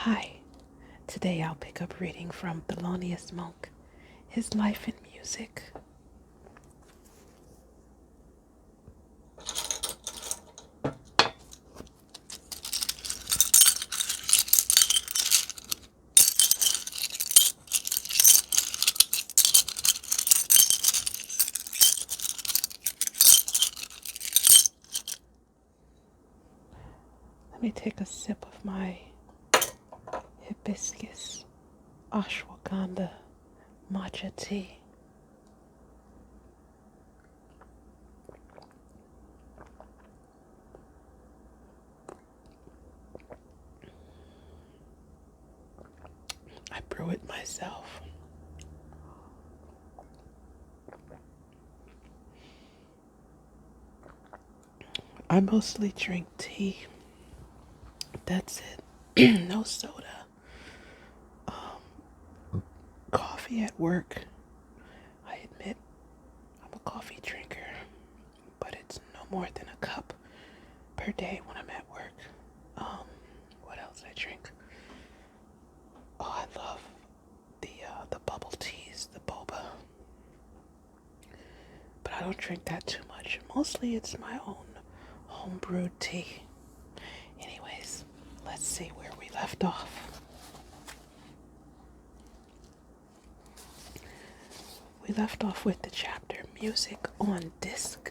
Hi, today I'll pick up reading from Thelonious Monk, His Life in Music. Let me take a sip of my hibiscus ashwagandha matcha tea. I brew it myself. I mostly drink tea. That's it. No soda. Coffee at work. I admit I'm a coffee drinker, but it's no more than a cup per day when I'm at work. What else I drink? Oh, I love the bubble teas, the boba. But I don't drink that too much. Mostly it's my own home brewed tea. Anyways, let's see where we left off. We left off with the chapter Music on Disc.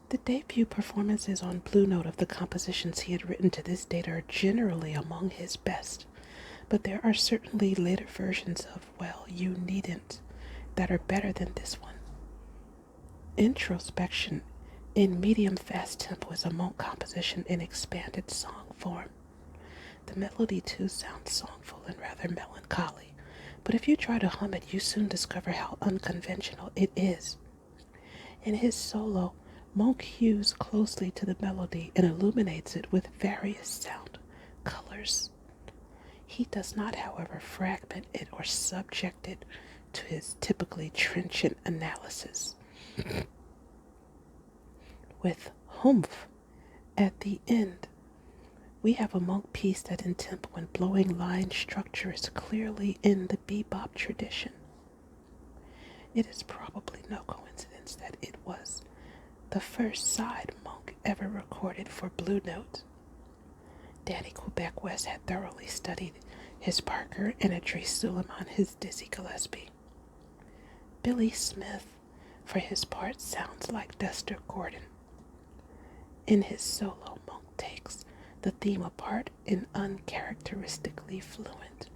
The debut performances on Blue Note of the compositions he had written to this date are generally among his best, but there are certainly later versions of Well, You Needn't that are better than this one. Introspection in medium fast tempo is a Monk composition in expanded song form. The melody too sounds songful and rather melancholy, but if you try to hum it, you soon discover how unconventional it is. In his solo, Monk hews closely to the melody and illuminates it with various sound colors. He does not, however, fragment it or subject it to his typically trenchant analysis. With humph at the end, we have a Monk piece that in tempo and blowing line structure is clearly in the bebop tradition. It is probably no coincidence that it was the first side Monk ever recorded for Blue Note. Danny Quebec West had thoroughly studied his Parker and Idris Suleiman his Dizzy Gillespie. Billy Smith, for his part, sounds like Dexter Gordon. In his solo, Monk takes the theme apart in uncharacteristically fluent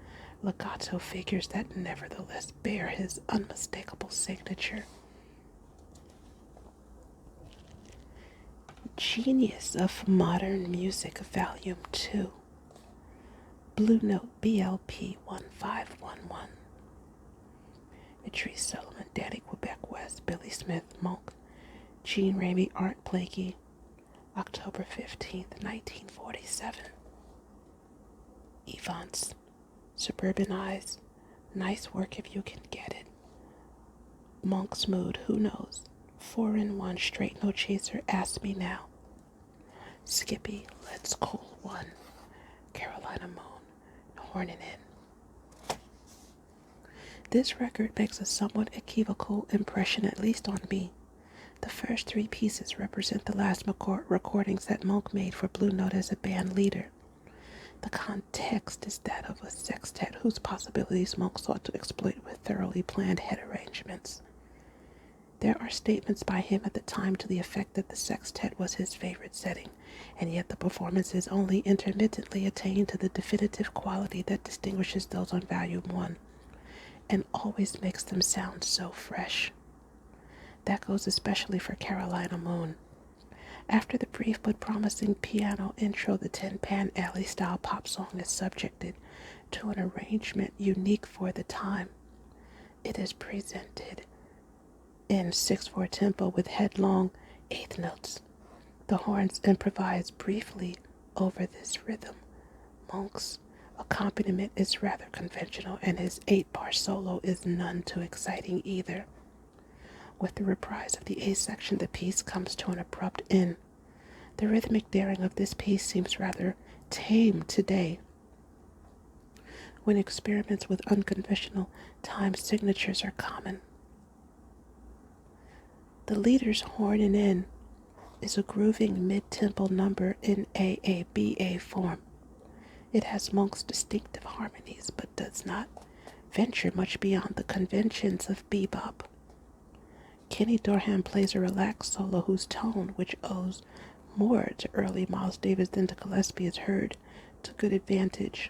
legato figures that nevertheless bear his unmistakable signature. Genius of Modern Music, Volume 2. Blue Note BLP 1511. Idris Sullivan, Danny Quebec West, Billy Smith, Monk, Gene Ramey, Art Blakey, October 15th, 1947. Evance, Suburban Eyes, nice work if you can get it. Monk's Mood, who knows? 4-in-1, Straight No Chaser, Ask Me Now. Skippy, Let's Cool One, Carolina Moon, Hornin' In. This record makes a somewhat equivocal impression, at least on me. The first three pieces represent the last recordings that Monk made for Blue Note as a band leader. The context is that of a sextet whose possibilities Monk sought to exploit with thoroughly planned head arrangements. There are statements by him at the time to the effect that the sextet was his favorite setting, and yet the performances only intermittently attain to the definitive quality that distinguishes those on Volume 1, and always makes them sound so fresh. That goes especially for Carolina Moon. After the brief but promising piano intro, the Tin Pan Alley-style pop song is subjected to an arrangement unique for the time. It is presented in 6/4 tempo with headlong eighth notes. The horns improvise briefly over this rhythm. Monk's accompaniment is rather conventional, and his 8-bar solo is none too exciting either. With the reprise of the A section, the piece comes to an abrupt end. The rhythmic daring of this piece seems rather tame today when experiments with unconventional time signatures are common. The leader's horning in is a grooving mid-tempo number in AABA form. It has Monk's distinctive harmonies, but does not venture much beyond the conventions of bebop. Kenny Dorham plays a relaxed solo whose tone, which owes more to early Miles Davis than to Gillespie, is heard to good advantage.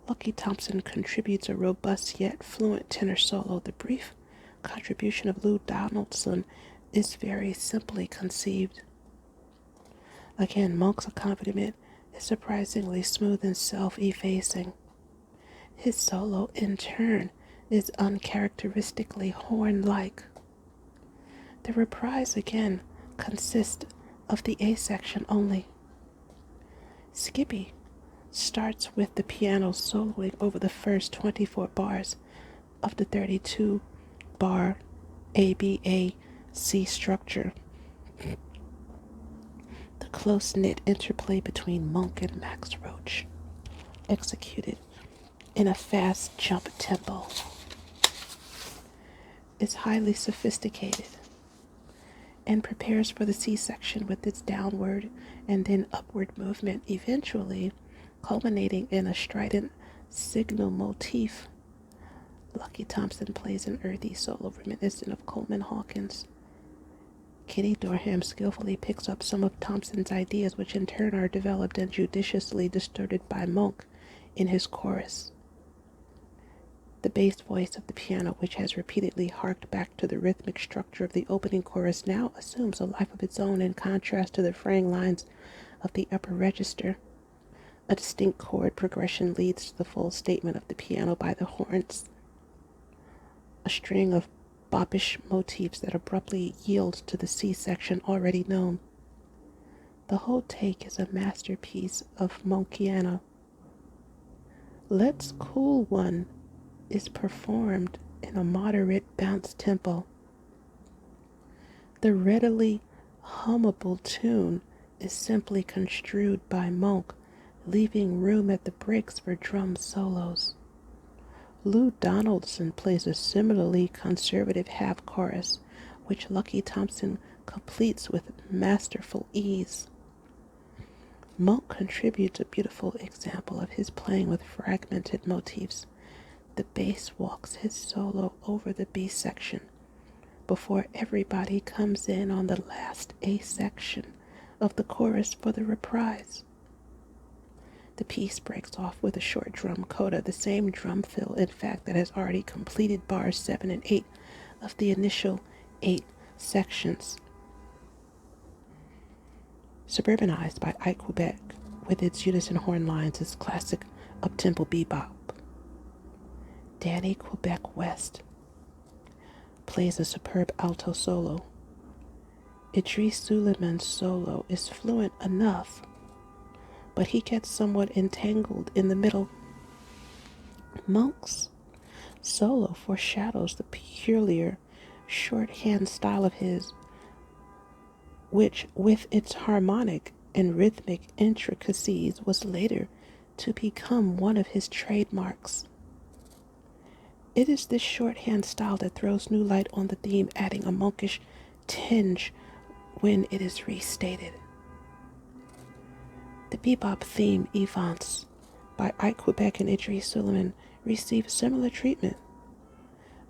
Lucky Thompson contributes a robust yet fluent tenor solo. The brief contribution of Lou Donaldson is very simply conceived. Again, Monk's accompaniment is surprisingly smooth and self-effacing. His solo, in turn, is uncharacteristically horn-like. The reprise, again, consists of the A section only. Skippy starts with the piano soloing over the first 24 bars of the 32-bar ABA-C structure. The close-knit interplay between Monk and Max Roach, executed in a fast jump tempo, is highly sophisticated and prepares for the C section with its downward and then upward movement, eventually culminating in a strident signal motif. Lucky Thompson plays an earthy solo reminiscent of Coleman Hawkins. Kenny Dorham skillfully picks up some of Thompson's ideas, which in turn are developed and judiciously distorted by Monk in his chorus. The bass voice of the piano, which has repeatedly harked back to the rhythmic structure of the opening chorus, now assumes a life of its own in contrast to the fraying lines of the upper register. A distinct chord progression leads to the full statement of the piano by the horns. A string of boppish motifs that abruptly yield to the C section already known. The whole take is a masterpiece of Monkiana. Let's Cool One is performed in a moderate bounce tempo. The readily hummable tune is simply construed by Monk, leaving room at the breaks for drum solos. Lou Donaldson plays a similarly conservative half chorus, which Lucky Thompson completes with masterful ease. Monk contributes a beautiful example of his playing with fragmented motifs. The bass walks his solo over the B section before everybody comes in on the last A section of the chorus for the reprise. The piece breaks off with a short drum coda, the same drum fill, in fact, that has already completed bars 7 and 8 of the initial 8 sections. Suburbanized by Ike Quebec, with its unison horn lines, is classic up-tempo bebop. Danny Quebec West plays a superb alto solo. Idris Suleiman's solo is fluent enough, but he gets somewhat entangled in the middle. Monk's solo foreshadows the peculiar shorthand style of his, which, with its harmonic and rhythmic intricacies, was later to become one of his trademarks. It is this shorthand style that throws new light on the theme, adding a monkish tinge when it is restated. The bebop theme, Evance, by Ike Quebec and Idris Suleiman, receives similar treatment.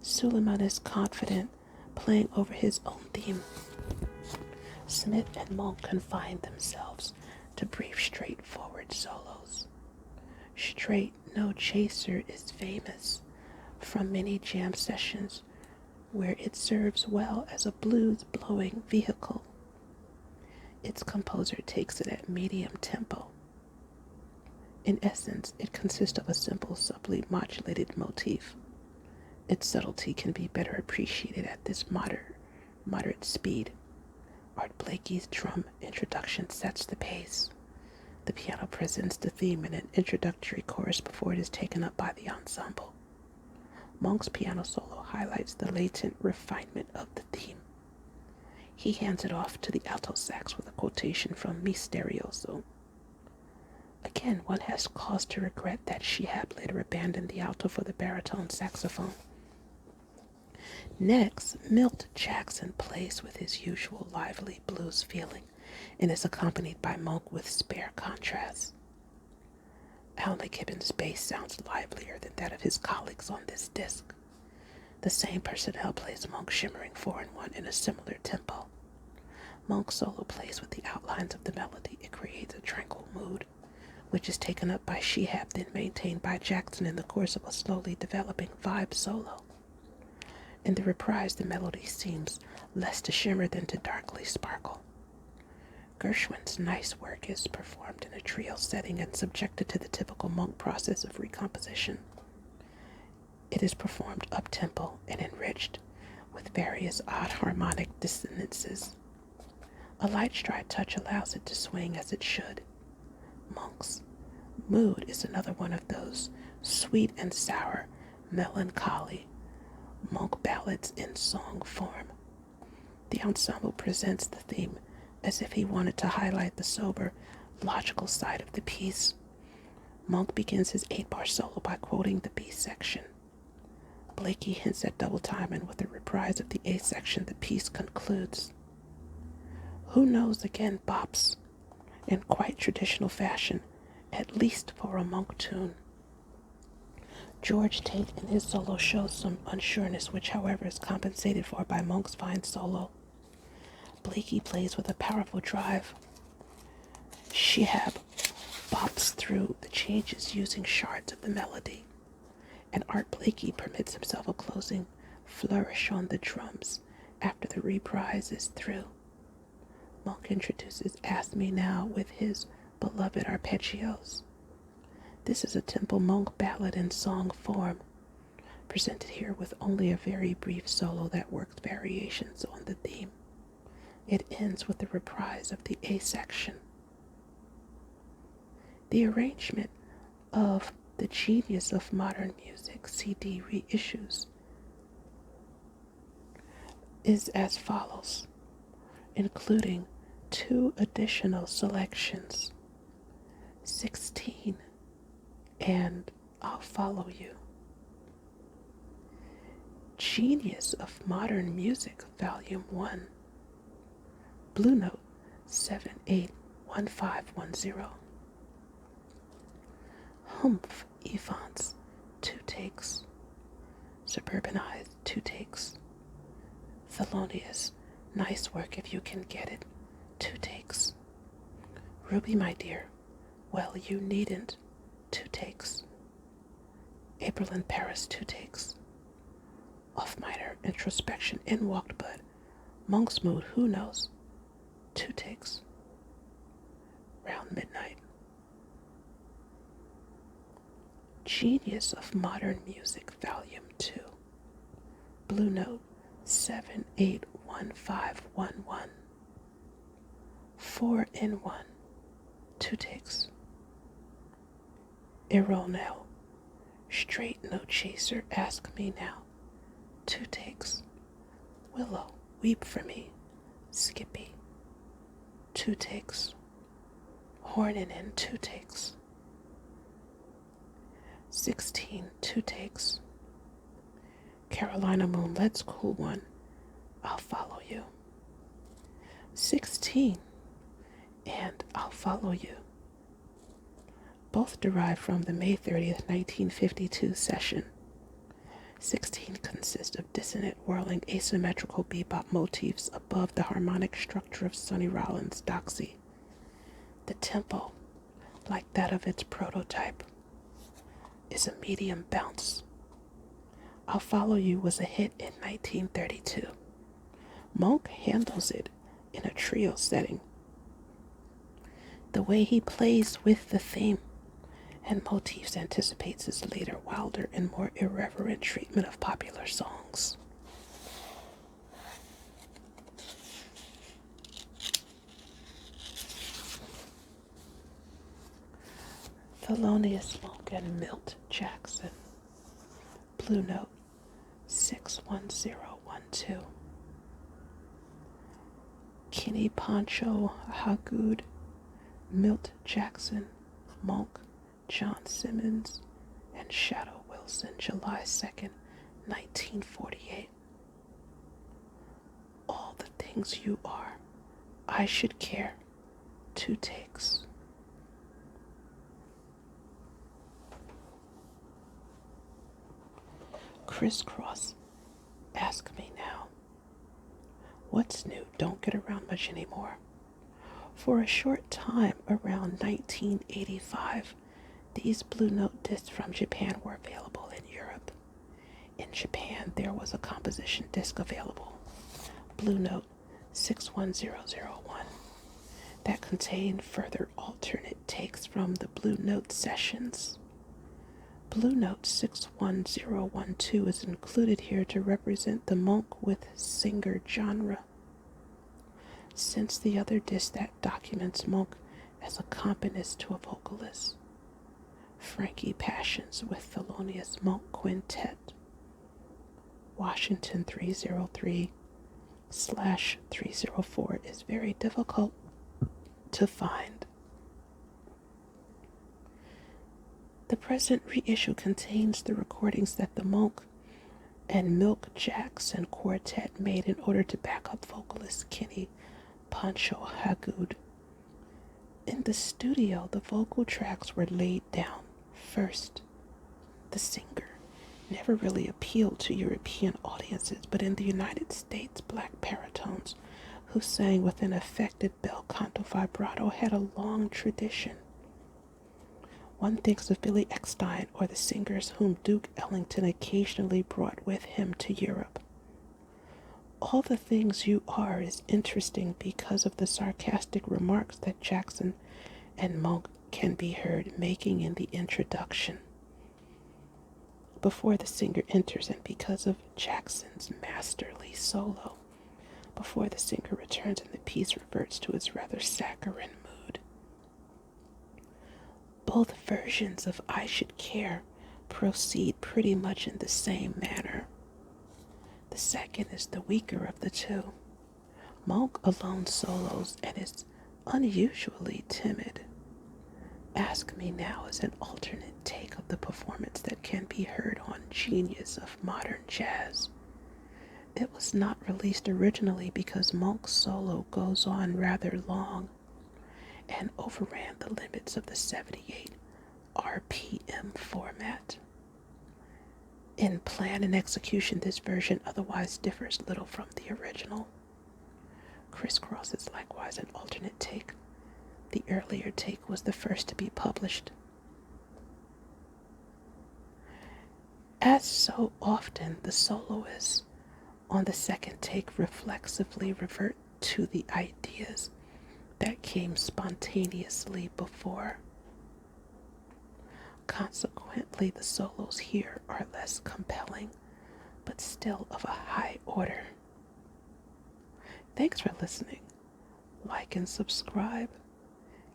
Suleiman is confident, playing over his own theme. Smith and Monk confine themselves to brief, straightforward solos. Straight No Chaser is famous from many jam sessions where it serves well as a blues-blowing vehicle. Its composer takes it at medium tempo. In essence, it consists of a simple, subtly modulated motif. Its subtlety can be better appreciated at this moderate speed. Art Blakey's drum introduction sets the pace. The piano presents the theme in an introductory chorus before it is taken up by the ensemble. Monk's piano solo highlights the latent refinement of the theme. He hands it off to the alto sax with a quotation from Misterioso. Again, Again, one has cause to regret that Shihab later abandoned the alto for the baritone saxophone. Next, Milt Jackson plays with his usual lively blues feeling and is accompanied by Monk with spare contrast. Al McKibben's bass sounds livelier than that of his colleagues on this disc. The same personnel plays Monk shimmering 4/1 in a similar tempo. Monk solo plays with the outlines of the melody. It creates a tranquil mood, which is taken up by Shihab, then maintained by Jackson in the course of a slowly developing vibe solo. In the reprise, the melody seems less to shimmer than to darkly sparkle. Gershwin's Nice Work is performed in a trio setting and subjected to the typical Monk process of recomposition. It is performed up-tempo and enriched with various odd harmonic dissonances. A light stride touch allows it to swing as it should. Monk's Mood is another one of those sweet and sour, melancholy Monk ballads in song form. The ensemble presents the theme as if he wanted to highlight the sober, logical side of the piece. Monk begins his 8-bar solo by quoting the B section. Blakey hints at double time, and with a reprise of the A section, the piece concludes. Who Knows again bops in quite traditional fashion, at least for a Monk tune. George Tate in his solo shows some unsureness, which however is compensated for by Monk's fine solo. Blakey plays with a powerful drive. Shihab bops through the changes using shards of the melody, and Art Blakey permits himself a closing flourish on the drums after the reprise is through. Monk introduces Ask Me Now with his beloved arpeggios. This is a tempo Monk ballad in song form, presented here with only a very brief solo that works variations on the theme. It ends with the reprise of the A section. The arrangement of The Genius of Modern Music CD reissues is as follows, including 2 additional selections, 16 and I'll Follow You. Genius of Modern Music, Volume 1, Blue Note 781510. Humph, Evans, 2 takes. Suburbanized, 2 takes. Thelonious, Nice Work If You Can Get It, 2 takes. Ruby, My Dear, Well You Needn't, 2 takes. April in Paris, 2 takes. Off minor, Introspection, In Walked Bud, Monk's Mood, Who Knows, 2 takes. Round Midnight. Genius of Modern Music, Volume 2, Blue Note 781511. 4/1, 2 takes. Ironel, Straight No Chaser, Ask Me Now, 2 takes. Willow, Weep For Me, Skippy, 2 takes. Hornin' In, 2 takes. 16, 2 takes. Carolina Moon, Let's Cool One, I'll Follow You. 16 and I'll Follow You, both derived from the May 30th, 1952 session. 16 consists of dissonant, whirling, asymmetrical bebop motifs above the harmonic structure of Sonny Rollins' Doxy. The tempo, like that of its prototype, is a medium bounce. I'll Follow You was a hit in 1932. Monk handles it in a trio setting. The way he plays with the theme and motifs anticipates his later, wilder and more irreverent treatment of popular songs. Thelonious Monk and Milt Jackson, Blue Note 61012. Kenny Pancho Haggood, Milt Jackson, Monk, John Simmons, and Shadow Wilson, July 2nd, 1948. All the things you are, I should care. 2 takes. Crisscross. Ask me now. What's new? Don't get around much anymore. For a short time, around 1985, these Blue Note discs from Japan were available in Europe. In Japan, there was a composition disc available, Blue Note 61001, that contained further alternate takes from the Blue Note sessions. Blue Note 61012 is included here to represent the monk with singer genre, since the other disc that documents Monk as accompanist to a vocalist, Frankie Passions with Thelonious Monk Quintet, Washington 303/304 is very difficult to find. The present reissue contains the recordings that the Monk and Milk Jackson Quartet made in order to back up vocalist Kenny Pancho Haggood. In the studio, the vocal tracks were laid down first. The singer never really appealed to European audiences, but in the United States, black baritones who sang with an affected bel canto vibrato had a long tradition. One thinks of Billy Eckstine or the singers whom Duke Ellington occasionally brought with him to Europe. All the Things You Are is interesting because of the sarcastic remarks that Jackson and Monk can be heard making in the introduction before the singer enters, and because of Jackson's masterly solo before the singer returns and the piece reverts to its rather saccharine mood. Both versions of I Should Care proceed pretty much in the same manner. The second is the weaker of the two. Monk alone solos and is unusually timid. Ask Me Now is an alternate take of the performance that can be heard on Genius of Modern Jazz. It was not released originally because Monk's solo goes on rather long and overran the limits of the 78 RPM format. In plan and execution, this version otherwise differs little from the original. Crisscross is likewise an alternate take. The earlier take was the first to be published. As so often, the soloists on the second take reflexively revert to the ideas that came spontaneously before. Consequently, the solos here are less compelling, but still of a high order. Thanks for listening. Like and subscribe.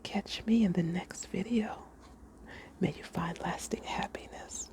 Catch me in the next video. May you find lasting happiness.